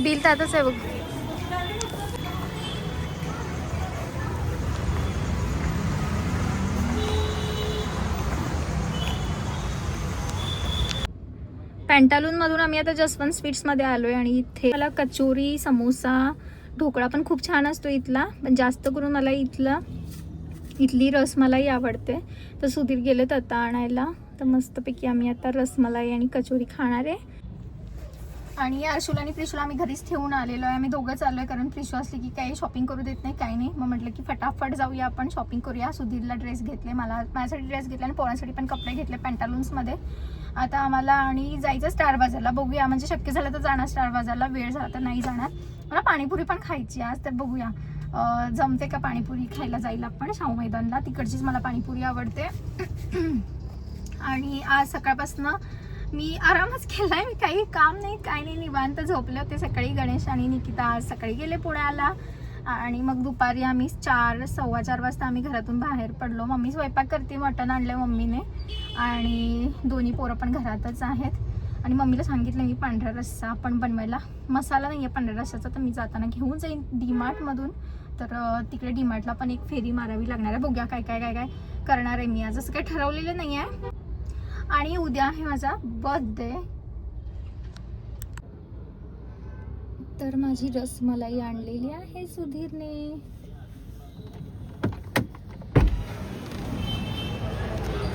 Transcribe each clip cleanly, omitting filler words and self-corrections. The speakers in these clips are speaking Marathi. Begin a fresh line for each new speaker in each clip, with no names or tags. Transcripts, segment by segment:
बिल त्यातच आहे बघ. पॅन्टालून मधून आम्ही आता जसवंत स्वीट्स मध्ये आलोय आणि इथे मला कचोरी, समोसा, ढोकळा पण खूप छान असतो इथला, पण जास्त करून मला इथली रसमलाई आवडते. तर सुधीर गेलेत आता आणायला, तर मस्तपैकी आम्ही आता रसमलाई आणि कचोरी खाणार आहे. आणि अर्शुला आणि प्रिशूला आम्ही घरीच ठेवून आलेलो आहे. आम्ही दोघंच आलोय, कारण प्रिशू असली की काही शॉपिंग करू देत नाही, काही नाही. मग म्हटलं की फटाफट जाऊया आपण शॉपिंग करूया. सुधीरला ड्रेस घेतले, माझ्यासाठी ड्रेस घेतले आणि पोरांसाठी पण कपडे घेतले पॅन्टालून्समध्ये. आता आम्हाला आणि जायचं स्टार बाजारला. बघूया, म्हणजे शक्य झालं तर जाणार स्टार बाजारला, वेळ झाला तर नाही जाणार. मला पाणीपुरी पण खायची आज, तर बघूया जमते का पाणीपुरी खायला जायला आपण शाहू मैदानला. तिकडचीच मला पाणीपुरी आवडते. आणि आज सकाळपासून मी आरामच केलाय, मी काही काम नाही, काही नाही, निवांत झोपले होते. सकाळी गणेश आणि निकिता आज सकाळी गेले पुण्याला आणि मग दुपारी आम्ही 4-4:15 वाजता आम्ही घरातून बाहेर पडलो. मम्मी स्वयंपाक करते, मटण आणलं मम्मीने आणि दोन्ही पोरं पण घरातच आहेत. आणि मम्मीला सांगितलं मी पांढरा रस्सा पण बनवायला. मसाला नाही आहे पांढऱ्या रस्स्याचा, तर मी जाताना घेऊन जाईन डीमार्टमधून. तर तिकडे डीमार्टला पण एक फेरी मारावी लागणार आहे. बघूया काय काय काय काय करणार आहे मी आज, असं काही ठरवलेलं नाही आहे. आणि उद्या आहे माझा बर्थडे, तर माझी रसमलाई आणलेली आहे सुधीरने.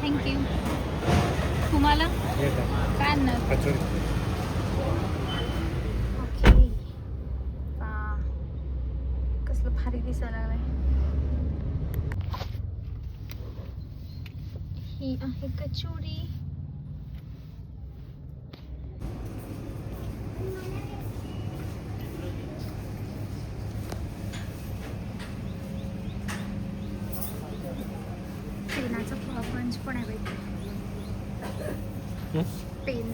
थँक्यू. तुम्हाला काय आणणार? ओके. कसलं भारी दिसायला लागलंय. ही आहे कचोरी. पेनाचा पंच पण आहे बाई. पेन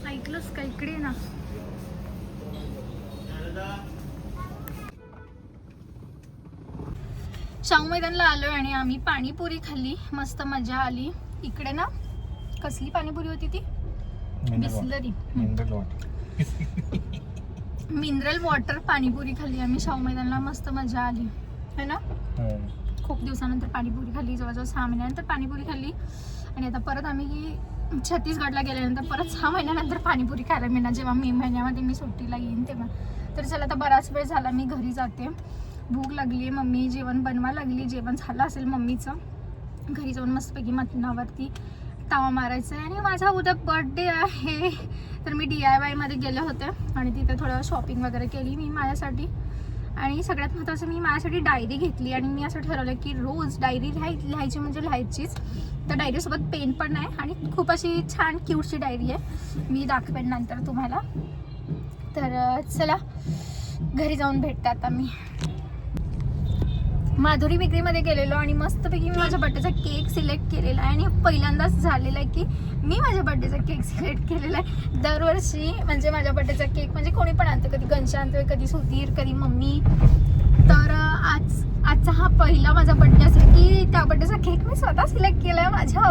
ऐकलंस का? इकडे ना. शाहू मैदानला आलोय आणि आम्ही पाणीपुरी खाल्ली, मस्त मजा आली. इकडे ना कसली पाणीपुरी होती ती? बिस्लरी, मिनरल वॉटर पाणीपुरी खाल्ली आम्ही शाहू मैदानला. मस्त मजा आली है ना. खूप दिवसानंतर पाणीपुरी खाल्ली, जवळजवळ 6 महिन्यानंतर पाणीपुरी खाल्ली. आणि आता परत आम्ही छत्तीसगडला गेल्यानंतर परत 6 महिन्यानंतर पाणीपुरी खायला मिळणार, जेव्हा मे महिन्यामध्ये मी सुट्टीला येईन तेव्हा. तर चला, आता बराच वेळ झाला, मी घरी जाते. भूक लागली आहे, मम्मी जेवण बनवा लागली. जेवण झालं असेल मम्मीचं. घरी जाऊन मस्तपैकी मटणावरती तावा मारायचं आहे. आणि माझा उद्या बर्थडे आहे, तर मी DIY मध्ये गेले होते आणि तिथे थोडं शॉपिंग वगैरे केली मी माझ्यासाठी. आणि सगळ्यात महत्त्वाचं, मी माझ्यासाठी डायरी घेतली. आणि मी असं ठरवलं की रोज डायरी लिहायची म्हणजे लिहायचीच. तर डायरीसोबत पेन पण आहे आणि खूप अशी छान क्यूटची डायरी आहे, मी दाखवेन नंतर तुम्हाला. तर चला, घरी जाऊन भेटते आता मी. माधुरी बेकरीमध्ये गेलेलो आणि मस्तपैकी मी माझ्या बर्थडेचा केक सिलेक्ट केलेला आहे. आणि पहिल्यांदाच झालेला आहे की मी माझ्या बर्थडेचा केक सिलेक्ट केलेला आहे. दरवर्षी म्हणजे माझ्या बर्थडेचा केक म्हणजे कोणी पण आणतं, कधी गंशा आणतोय, कधी सुधीर, कधी मम्मी. तर आजचा हा पहिला माझा बर्थडे असेल की त्या बर्थडेचा केक मी स्वतः सिलेक्ट केला आहे माझ्या